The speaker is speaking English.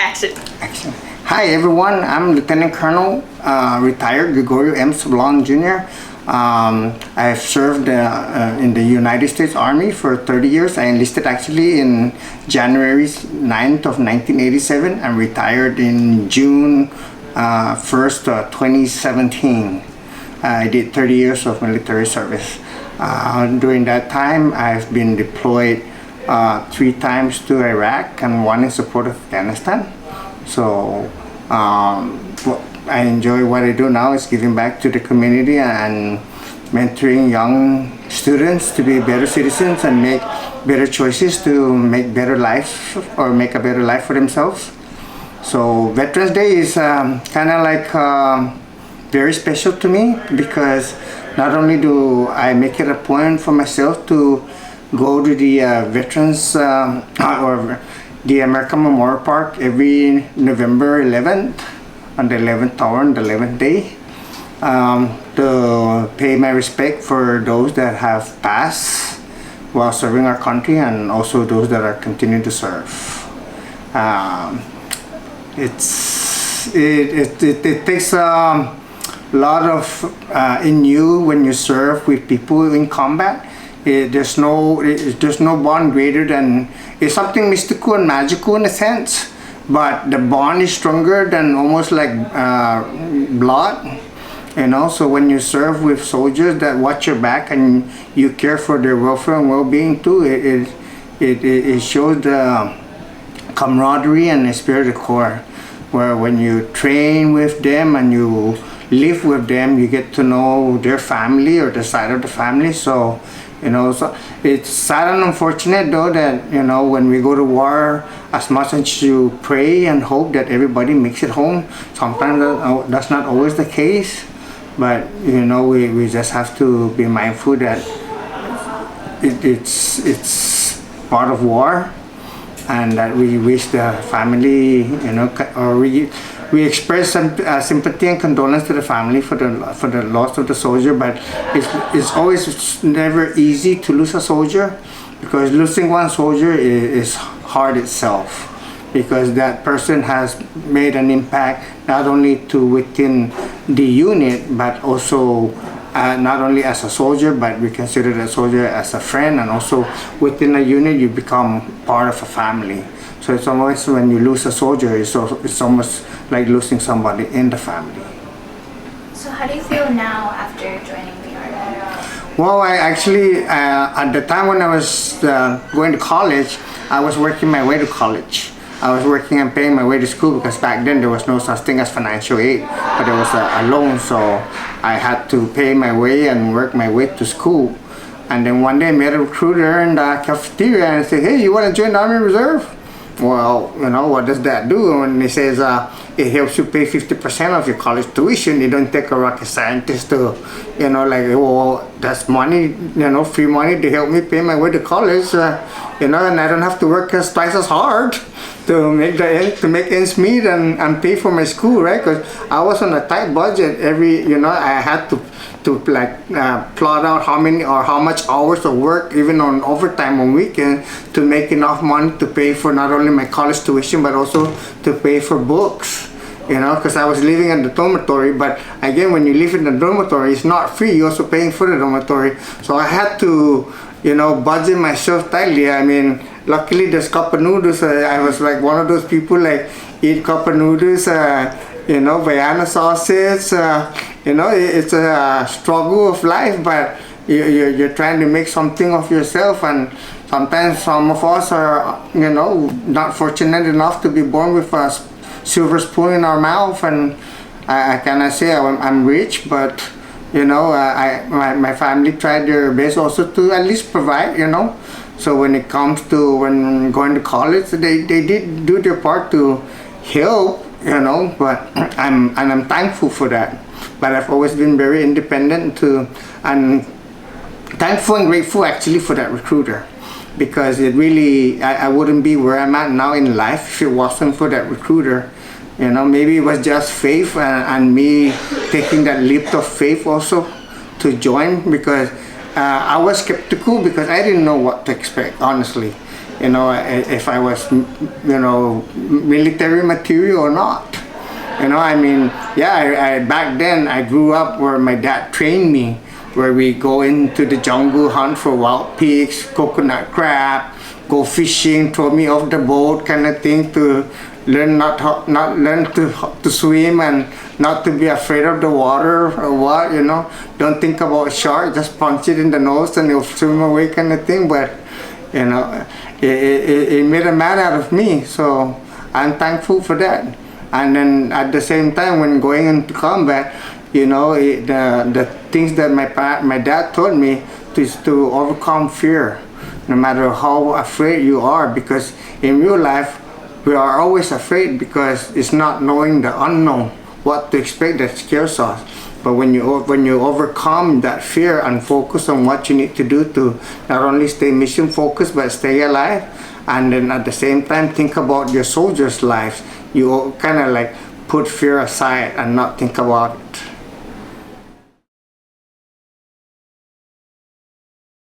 Action. Action. Hi everyone, I'm Lieutenant Colonel, retired Gregorio M. Sablan Jr. I've served in the United States Army for 30 years. I enlisted actually in January 9th of 1987 and retired in June 1st, 2017. I did 30 years of military service. During that time, I've been deployed 3 times to Iraq and 1 in support of Afghanistan. So what I enjoy what I do now is giving back to the community and mentoring young students to be better citizens and make better choices to make better life or make a better life for themselves. So Veterans Day is kind of like very special to me because not only do I make it a point for myself to go to the Veterans or the American Memorial Park every November 11th on the 11th hour on the 11th day to pay my respect for those that have passed while serving our country and also those that are continuing to serve. It takes a lot of in you when you serve with people in combat. There's no bond greater than, it's something mystical and magical in a sense, but the bond is stronger than almost like blood, you know. So when you serve with soldiers that watch your back and you care for their welfare and well-being too, it shows the camaraderie and the spirit of the corps, where when you train with them and you live with them, you get to know their family or the side of the family. So you know, so it's sad and unfortunate though that, you know, when we go to war, as much as you pray and hope that everybody makes it home, sometimes that's not always the case. But you know, we just have to be mindful that it's part of war, and that we wish the family, you know, or we express some sympathy and condolence to the family for the loss of the soldier. But it's always never easy to lose a soldier, because losing one soldier is hard itself, because that person has made an impact not only to within the unit, but also not only as a soldier, but we consider the soldier as a friend, and also within a unit you become part of a family. So it's almost, when you lose a soldier, it's almost like losing somebody in the family. So how do you feel now after joining the Army? Well, I actually, at the time when I was going to college, I was working my way to college. I was working and paying my way to school, because back then there was no such thing as financial aid, but there was a loan, so I had to pay my way and work my way to school. And then one day I met a recruiter in the cafeteria and said, "Hey, you want to join the Army Reserve?" Well, you know, what does that do? And he says, it helps you pay 50% of your college tuition. You don't take a rocket scientist to, you know, like, well, that's money, you know, free money to help me pay my way to college, you know, and I don't have to work twice as hard to make ends meet and pay for my school, right? Because I was on a tight budget. You know, I had to like plot out how much hours of work, even on overtime on weekends, to make enough money to pay for not only my college tuition but also to pay for books, you know, because I was living in the dormitory. But again, when you live in the dormitory, it's not free, you're also paying for the dormitory. So I had to, you know, budget myself tightly. I mean, luckily there's cup of noodles. I was like one of those people like eat cup of noodles, you know, Vienna sausage. You know, it's a struggle of life, but you're trying to make something of yourself. And sometimes some of us are, you know, not fortunate enough to be born with a silver spoon in our mouth. And I cannot say I'm rich, but you know, my family tried their best also to at least provide, you know. So when it comes to when going to college, they did do their part to help, you know. But I'm thankful for that. But I've always been very independent and thankful and grateful actually for that recruiter, because it really, I wouldn't be where I'm at now in life if it wasn't for that recruiter. You know, maybe it was just faith and me taking that leap of faith also to join, because I was skeptical because I didn't know what to expect, honestly. you know, if I was, you know, military material or not. You know, I mean, yeah, I back then I grew up where my dad trained me, where we go into the jungle, hunt for wild pigs, coconut crab, go fishing, throw me off the boat, kind of thing, to learn not learn to swim and not to be afraid of the water or what, you know. Don't think about shark, just punch it in the nose and it'll swim away, kind of thing. But you know, it made a man out of me, so I'm thankful for that. And then at the same time, when going into combat, you know, the things that my dad taught me is to overcome fear, no matter how afraid you are, because in real life we are always afraid because it's not knowing the unknown, what to expect, that scares us. But when you overcome that fear and focus on what you need to do to not only stay mission focused but stay alive, and then at the same time think about your soldiers' lives, you kind of like put fear aside and not think about it.